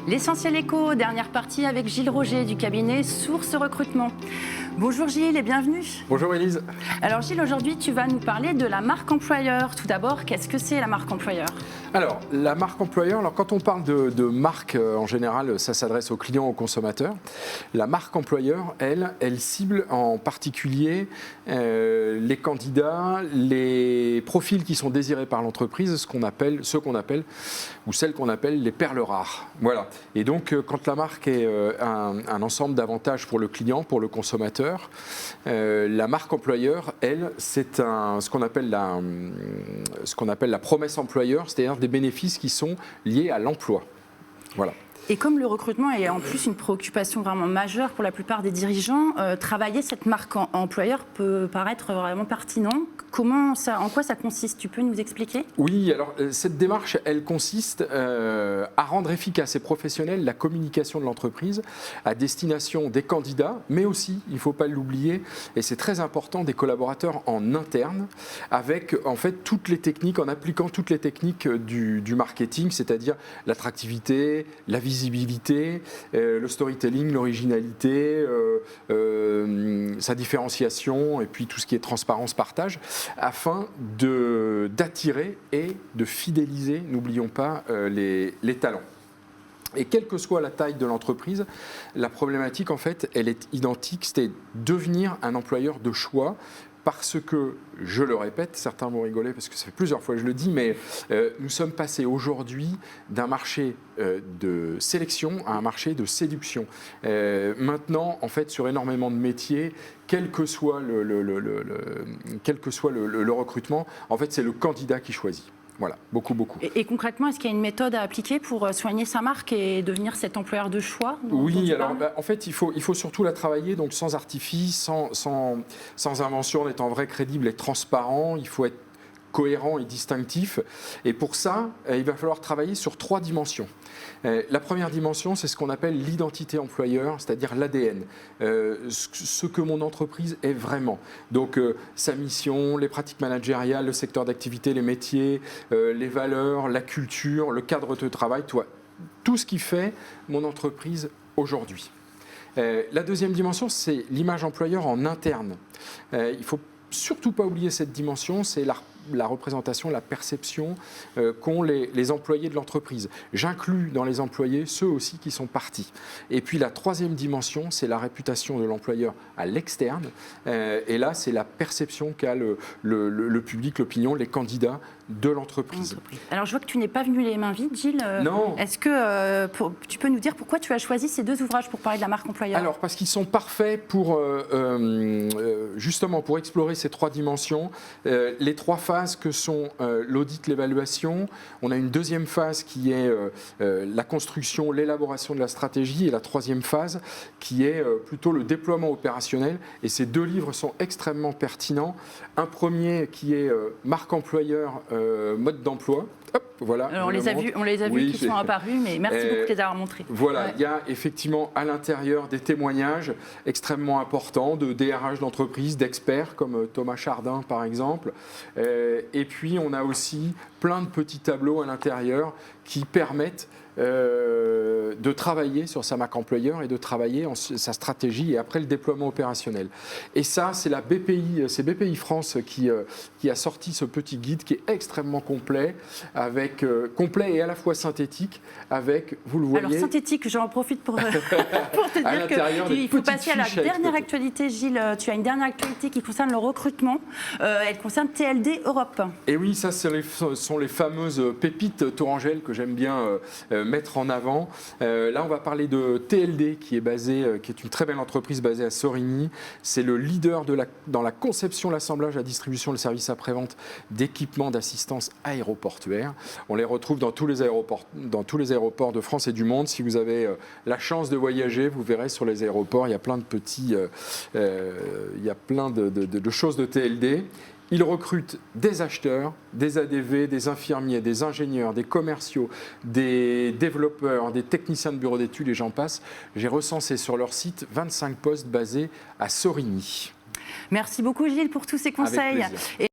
L'Essentiel Éco, dernière partie avec Gilles Roger du cabinet Source Recrutement. Bonjour Gilles et bienvenue. Bonjour Élise. Alors Gilles, aujourd'hui tu vas nous parler de la marque employeur. Tout d'abord, qu'est-ce que c'est la marque employeur ? Alors, la marque employeur, quand on parle de marque, en général, ça s'adresse aux clients, aux consommateurs. La marque employeur, elle cible en particulier les candidats, les profils qui sont désirés par l'entreprise, ceux qu'on appelle ou celles qu'on appelle les perles rares. Voilà. Et donc, quand la marque est un ensemble d'avantages pour le client, pour le consommateur, la marque employeur, elle, c'est ce qu'on appelle la promesse employeur, c'est-à-dire des bénéfices qui sont liés à l'emploi. Voilà. Et comme le recrutement est en plus une préoccupation vraiment majeure pour la plupart des dirigeants, travailler cette marque employeur peut paraître vraiment pertinent. En quoi ça consiste ? Tu peux nous expliquer ? Oui, alors cette démarche, elle consiste à rendre efficace et professionnelle la communication de l'entreprise à destination des candidats, mais aussi, il ne faut pas l'oublier, et c'est très important, des collaborateurs en interne, avec en fait toutes les techniques, en appliquant toutes les techniques du marketing, c'est-à-dire l'attractivité, la visibilité, le storytelling, l'originalité, sa différenciation et puis tout ce qui est transparence, partage, afin d'attirer et de fidéliser, n'oublions pas, les talents. Et quelle que soit la taille de l'entreprise, la problématique, en fait, elle est identique, c'est devenir un employeur de choix. Parce que, je le répète, certains vont rigoler parce que ça fait plusieurs fois que je le dis, mais nous sommes passés aujourd'hui d'un marché de sélection à un marché de séduction. Maintenant, en fait, sur énormément de métiers, quel que soit le recrutement, en fait, c'est le candidat qui choisit. Voilà, beaucoup. Et concrètement, est-ce qu'il y a une méthode à appliquer pour soigner sa marque et devenir cet employeur de choix ? Oui, alors en fait, il faut surtout la travailler donc sans artifice, sans invention, en étant vrai, crédible et transparent. Il faut être cohérent et distinctif. Et pour ça, il va falloir travailler sur 3 dimensions. La première dimension, c'est ce qu'on appelle l'identité employeur, c'est-à-dire l'ADN, ce que mon entreprise est vraiment. Donc sa mission, les pratiques managériales, le secteur d'activité, les métiers, les valeurs, la culture, le cadre de travail, tout ce qui fait mon entreprise aujourd'hui. La deuxième dimension, c'est l'image employeur en interne. Il ne faut surtout pas oublier cette dimension, c'est la représentation, la perception qu'ont les employés de l'entreprise. J'inclus dans les employés ceux aussi qui sont partis. Et puis la troisième dimension, c'est la réputation de l'employeur à l'externe. Et là, c'est la perception qu'a le public, l'opinion, les candidats de l'entreprise. Alors je vois que tu n'es pas venu les mains vides, Gilles. Non. Est-ce que tu peux nous dire pourquoi tu as choisi ces 2 ouvrages pour parler de la marque employeur ? Alors parce qu'ils sont parfaits pour justement pour explorer ces 3 dimensions, les 3 phases que sont l'audit, l'évaluation. On a une deuxième phase qui est la construction, l'élaboration de la stratégie, et la troisième phase qui est plutôt le déploiement opérationnel. Et ces 2 livres sont extrêmement pertinents. Un premier qui est marque employeur, mode d'emploi. Hop, voilà. Alors, on les a vus qui sont apparus, mais merci beaucoup de les avoir montrés. Voilà, il y a effectivement à l'intérieur des témoignages extrêmement importants de DRH d'entreprise, d'experts comme Thomas Chardin par exemple. Et puis on a aussi plein de petits tableaux à l'intérieur qui permettent de travailler sur sa marque employeur et de travailler sa stratégie et après le déploiement opérationnel. Et ça, c'est BPI France qui a sorti ce petit guide qui est extrêmement complet, complet et à la fois synthétique, avec, vous le voyez... Alors synthétique, j'en profite pour te dire qu'il faut passer à la dernière actualité. Gilles, tu as une dernière actualité qui concerne le recrutement. Elle concerne TLD Europe. Et oui, ça, ce sont les fameuses pépites Tourangelle que j'aime bien mettre en avant. Là, on va parler de TLD, qui est une très belle entreprise basée à Sorigny. C'est le leader dans la conception, l'assemblage, la distribution, le service après-vente d'équipements d'assistance aéroportuaire. On les retrouve dans tous les aéroports de France et du monde. Si vous avez la chance de voyager, vous verrez sur les aéroports, il y a plein de choses de TLD. Ils recrutent des acheteurs, des ADV, des infirmiers, des ingénieurs, des commerciaux, des développeurs, des techniciens de bureau d'études et j'en passe. J'ai recensé sur leur site 25 postes basés à Sorigny. Merci beaucoup Gilles pour tous ces conseils. Avec plaisir.